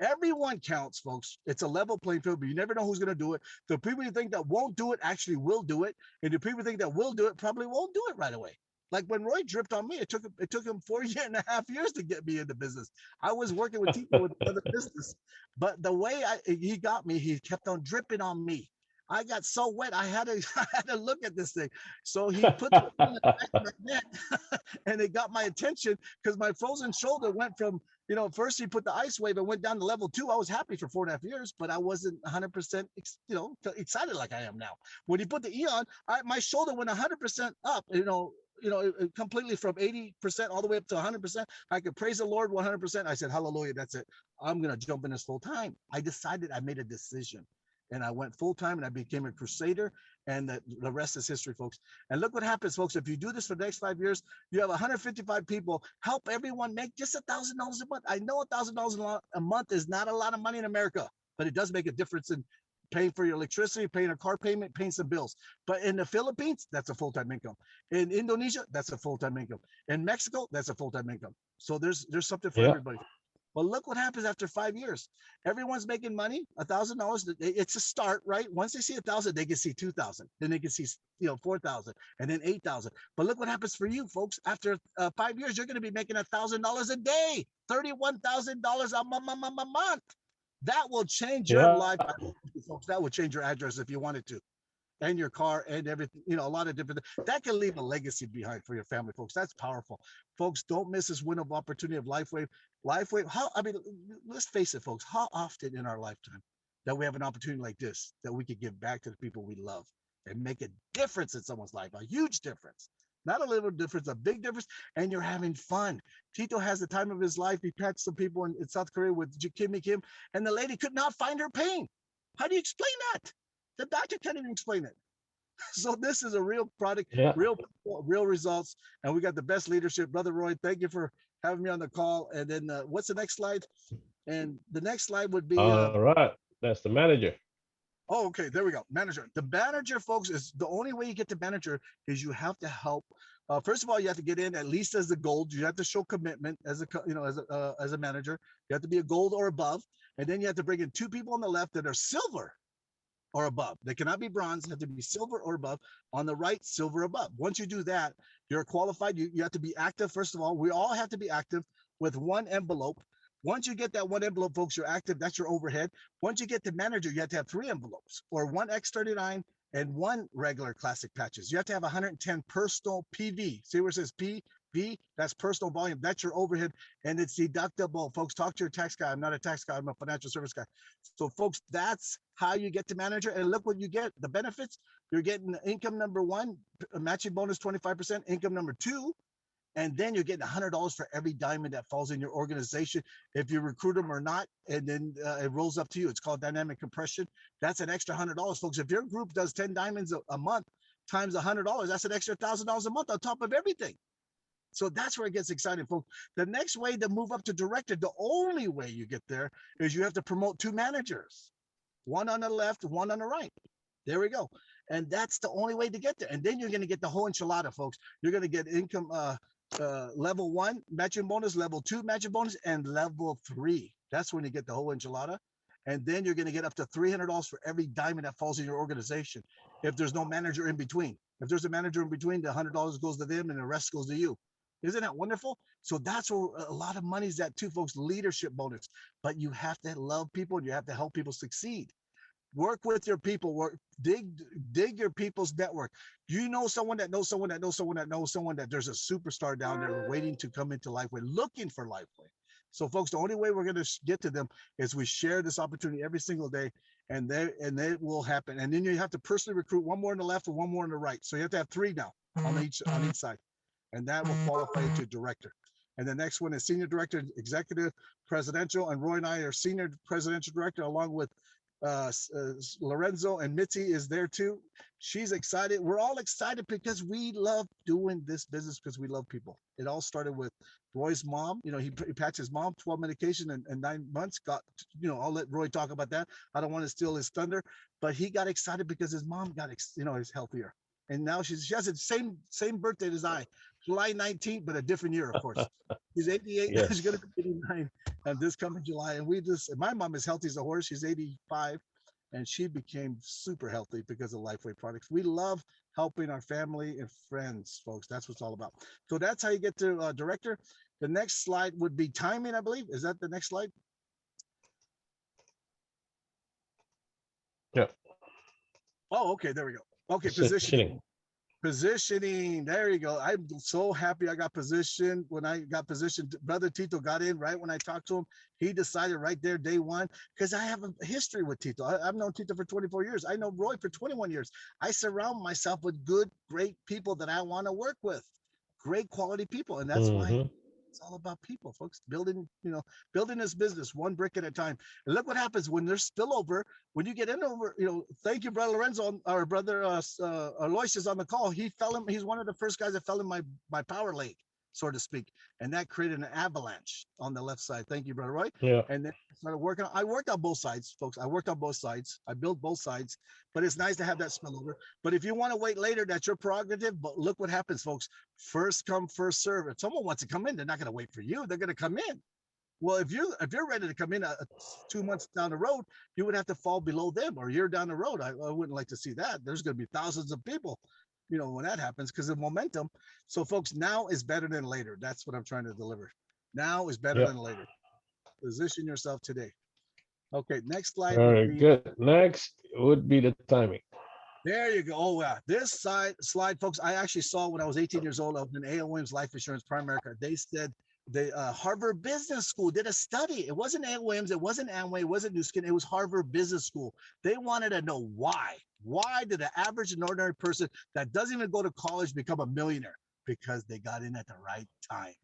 everyone counts, folks. It's a level playing field, but you never know who's going to do it. The people you think that won't do it actually will do it, and the people you think that will do it probably won't do it right away. Like when Roy dripped on me, it took him 4.5 years to get me into business. I was working with people with other business, but the way he got me, he kept on dripping on me. I got so wet, I had to look at this thing. So he put the thing in the back of my neck, and it got my attention because my frozen shoulder went from, first he put the ice wave and went down to level 2. I was happy for 4.5 years, but I wasn't 100%, excited like I am now. When he put the Eon, my shoulder went 100% up, completely from 80% all the way up to 100%. I could praise the Lord 100%. I said, hallelujah, that's it. I'm going to jump in this full time. I made a decision. And I went full time and I became a crusader, and the rest is history, folks. And look what happens, folks. If you do this for the next 5 years, you have 155 people. Help everyone make just $1,000 a month. I know $1,000 a month is not a lot of money in America, but it does make a difference in paying for your electricity, paying a car payment, paying some bills. But in the Philippines, that's a full-time income. In Indonesia, that's a full-time income. In Mexico, that's a full-time income. So there's something for everybody. But look what happens after 5 years. Everyone's making money, $1,000. It's a start, right? Once they see 1,000, they can see 2,000. Then they can see 4,000, and then 8,000. But look what happens for you, folks. After 5 years, you're going to be making $1,000 a day, $31,000 a month. That will change your life, folks. That will change your address if you wanted to, and your car and everything, a lot of different things. That can leave a legacy behind for your family, folks. That's powerful. Folks, don't miss this window of opportunity of LifeWave. LifeWave, let's face it, folks, how often in our lifetime that we have an opportunity like this that we could give back to the people we love and make a difference in someone's life, a huge difference. Not a little difference, a big difference, and you're having fun. Tito has the time of his life. He met some people in South Korea with Kimmy Kim, and the lady could not find her pain. How do you explain that? The doctor can't even explain it. So this is a real product, real results, and we got the best leadership. Brother Roy, thank you for having me on the call. And then what's the next slide? And the next slide would be... all right, that's the manager. Oh, okay, there we go. Manager. The manager, folks, is the only way you get to manager is you have to help. First of all, you have to get in at least as the gold. You have to show commitment as a manager. You have to be a gold or above, and then you have to bring in 2 people on the left that are silver or above. They cannot be bronze. They have to be silver or above. On the right, silver above. Once you do that, you're qualified. You have to be active. First of all, we all have to be active with 1 envelope. Once you get that 1 envelope, folks, you're active. That's your overhead. Once you get to manager, you have to have 3 envelopes, or 1 X39 and 1 regular classic patches. You have to have 110 personal PV. See where it says PV? That's personal volume. That's your overhead, and it's deductible. Folks, talk to your tax guy. I'm not a tax guy. I'm a financial service guy. So, folks, that's how you get to manager. And look what you get. The benefits. You're getting income number 1, matching bonus 25%, income number 2, and then you're getting $100 for every diamond that falls in your organization if you recruit them or not, and then it rolls up to you. It's called dynamic compression. That's an extra $100, folks. If your group does 10 diamonds a month times $100, that's an extra $1,000 a month on top of everything. So that's where it gets exciting, folks. The next way to move up to director, the only way you get there is you have to promote 2 managers, 1 on the left, 1 on the right. There we go. And that's the only way to get there. And then you're going to get the whole enchilada, folks. You're going to get income level 1 matching bonus, level 2 matching bonus, and level 3. That's when you get the whole enchilada. And then you're going to get up to $300 for every diamond that falls in your organization. If there's no manager in between, if there's a manager in between, the $100 goes to them and the rest goes to you. Isn't that wonderful? So that's where a lot of money is at too, folks. Leadership bonus. But you have to love people and you have to help people succeed. Work with your people. Dig your people's network. You know someone that knows someone that knows someone that knows someone that there's a superstar down there waiting to come into Lifeway, looking for Lifeway. So, folks, the only way we're going to get to them is we share this opportunity every single day, and it will happen. And then you have to personally recruit one more on the left and one more on the right. So you have to have 3 now on each side, and that will qualify you to director. And the next one is senior director, executive, presidential, and Roy and I are senior presidential director, along with Lorenzo, and Mitzi is there too. She's excited. We're all excited because we love doing this business because we love people. It all started with Roy's mom. You know, he patched his mom, 12 medication in 9 months. I'll let Roy talk about that. I don't want to steal his thunder, but he got excited because his mom is healthier. And now she has the same birthday as I, July 19th, but a different year, of course. She's 88. Yes. She's going to be 89 this coming July. And my mom is healthy as a horse. She's 85, and she became super healthy because of Lifeway products. We love helping our family and friends, folks. That's what it's all about. So that's how you get to director. The next slide would be timing, I believe. Is that the next slide? Yeah. Oh, okay. There we go. Okay, positioning. Positioning. There you go. I'm so happy I got positioned. When I got positioned, Brother Tito got in right when I talked to him. He decided right there, day one, because I have a history with Tito. I've known Tito for 24 years. I know Roy for 21 years. I surround myself with good, great people that I want to work with. Great quality people. And that's why it's all about people, folks. Building this business one brick at a time. And look what happens when there's spillover. When you get in over, thank you, Brother Lorenzo, our brother Aloysius is on the call. He's one of the first guys that fell in my power lake, so to speak. And that created an avalanche on the left side. Thank you, Brother Roy. Yeah. And then I started working. I worked on both sides, folks. I worked on both sides. I built both sides, but it's nice to have that spillover. But if you want to wait later, that's your prerogative. But look what happens, folks. First come, first serve. If someone wants to come in, they're not going to wait for you. They're going to come in. Well, if you're ready to come in 2 months down the road, you would have to fall below them, or you're down the road. I wouldn't like to see that. There's going to be thousands of people, when that happens, because of momentum. So, folks, now is better than later. That's what I'm trying to deliver. Now is better than later. Position yourself today. Okay, next slide. Very good. Next would be the timing. There you go. Oh, yeah. This slide, folks, I actually saw when I was 18 years old. I was in A.L. Williams Life Insurance Primerica. They said the Harvard Business School did a study. It wasn't A.L. Williams. It wasn't Amway. It wasn't New Skin. It was Harvard Business School. They wanted to know why. Why did the average and ordinary person that doesn't even go to college become a millionaire? Because they got in at the right time.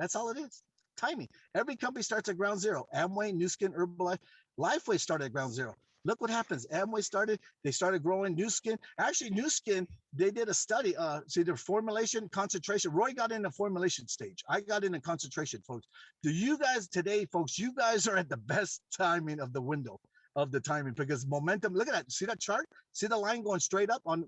That's all it is. Timing. Every company starts at ground zero. Amway, New Skin, Herbalife, Lifeway started at ground zero. Look what happens. Amway they started growing. New Skin. Actually, New Skin, they did a study. See, their formulation, concentration. Roy got in the formulation stage. I got in the concentration, folks. Do you guys today, folks, you guys are at the best timing of the window of the timing, because momentum, look at that. See that chart? See the line going straight up on,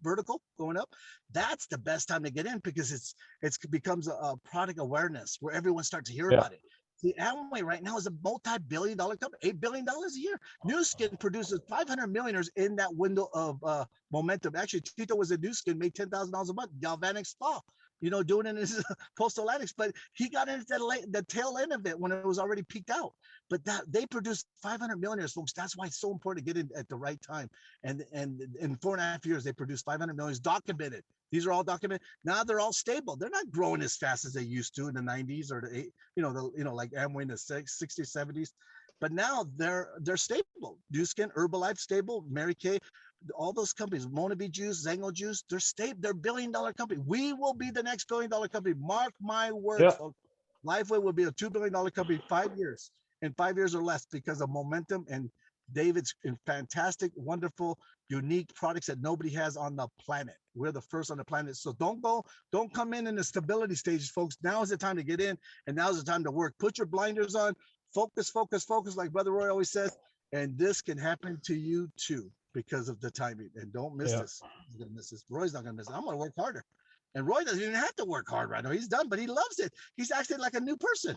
vertical going up? That's the best time to get in, because it becomes a product awareness where everyone starts to hear about it. The Amway right now is a multi-billion-dollar company, $8 billion a year. New Skin produces 500 millionaires in that window of momentum. Actually, Tito was a New Skin, made $10,000 a month, galvanic spa, doing it in his Postal Atlantics. But he got into the tail end of it when it was already peaked out. But they produced 500 millionaires, folks. That's why it's so important to get in at the right time. And in 4.5 years, they produced 500 millionaires documented. These are all documented. Now they're all stable. They're not growing as fast as they used to in the 90s or like Amway in the 60s, 70s. But now they're stable. New Skin, Herbalife stable, Mary Kay, all those companies, Mona B Juice, Zango Juice, they're stable. They're billion-dollar company. We will be the next billion-dollar company. Mark my words, folks. Lifeway will be a $2 billion company in 5 years, in 5 years or less, because of momentum and David's fantastic, wonderful, unique products that nobody has on the planet. We're the first on the planet. So don't come in the stability stages, folks. Now is the time to get in, and now is the time to work. Put your blinders on, focus, like Brother Roy always says, and this can happen to you too because of the timing. And don't miss this. You're gonna miss this. Roy's not gonna miss it. I'm gonna work harder. And Roy doesn't even have to work hard right now. He's done, but he loves it. He's acting like a new person.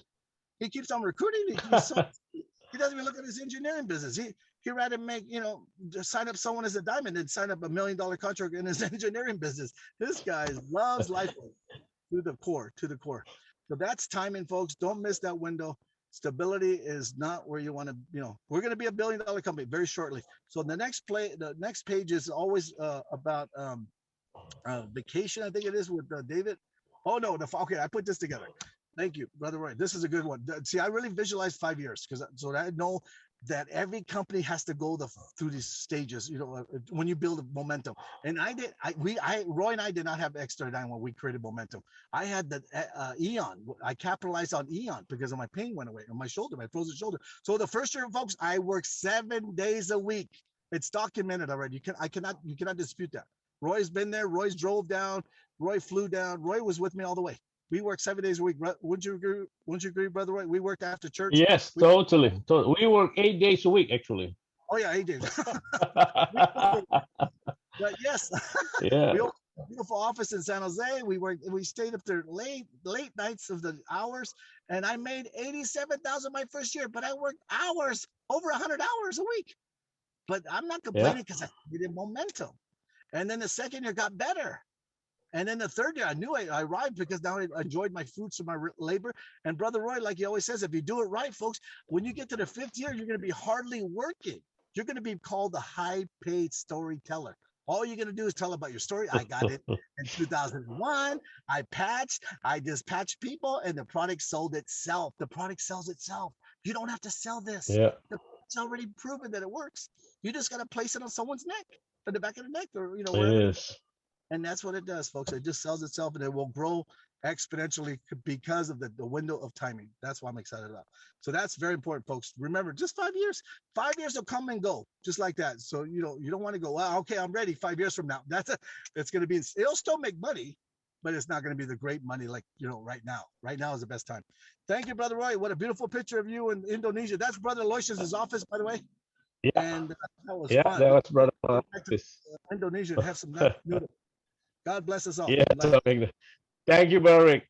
He keeps on recruiting. He doesn't even look at his engineering business. He rather make, just sign up someone as a diamond than sign up $1 million contract in his engineering business. This guy loves life to the core. So that's timing, folks. Don't miss that window. Stability is not where you want to, we're going to be $1 billion company very shortly. So the next page is always about vacation. I think it is with David. Oh no, okay, I put this together. Thank you, Brother Roy. This is a good one. See, I really visualized 5 years so I know that every company has to go through these stages, when you build momentum. And Roy and I did not have X39 when we created momentum. I had the Eon. I capitalized on Eon because of my pain went away on my shoulder, my frozen shoulder. So the first year, folks, I worked 7 days a week. It's documented already. You cannot dispute that. Roy's been there. Roy's drove down. Roy flew down. Roy was with me all the way. We worked 7 days a week. Wouldn't you agree? Wouldn't you agree, Brother Roy? We worked after church. Yes, totally. We work 8 days a week, actually. Oh yeah, 8 days. But yes, yeah. We opened a beautiful office in San Jose. We stayed up there late nights of the hours, and I made $87,000 my first year. But I worked hours, over 100 hours a week. But I'm not complaining because I needed momentum. And then the second year got better. And then the third year, I knew I arrived because now I enjoyed my fruits of my labor. And Brother Roy, like he always says, if you do it right, folks, when you get to the 5th year, you're going to be hardly working. You're going to be called the high-paid storyteller. All you're going to do is tell about your story. I got it in 2001. I dispatched people, and the product sold itself. The product sells itself. You don't have to sell this. Yeah. It's already proven that it works. You just got to place it on someone's neck, on the back of the neck, or wherever. Yes. And that's what it does, folks. It just sells itself, and it will grow exponentially because of the window of timing. That's what I'm excited about. So that's very important, folks. Remember, just 5 years. 5 years will come and go, just like that. So you don't want to go, well, okay, I'm ready 5 years from now. It's going to be. It'll still make money, but it's not going to be the great money like right now. Right now is the best time. Thank you, Brother Roy. What a beautiful picture of you in Indonesia. That's Brother Aloysius' office, by the way. Yeah. And that was fun. That was Brother Indonesia and have some nice noodles. God bless us all. Yeah, thank you, Brother Rick.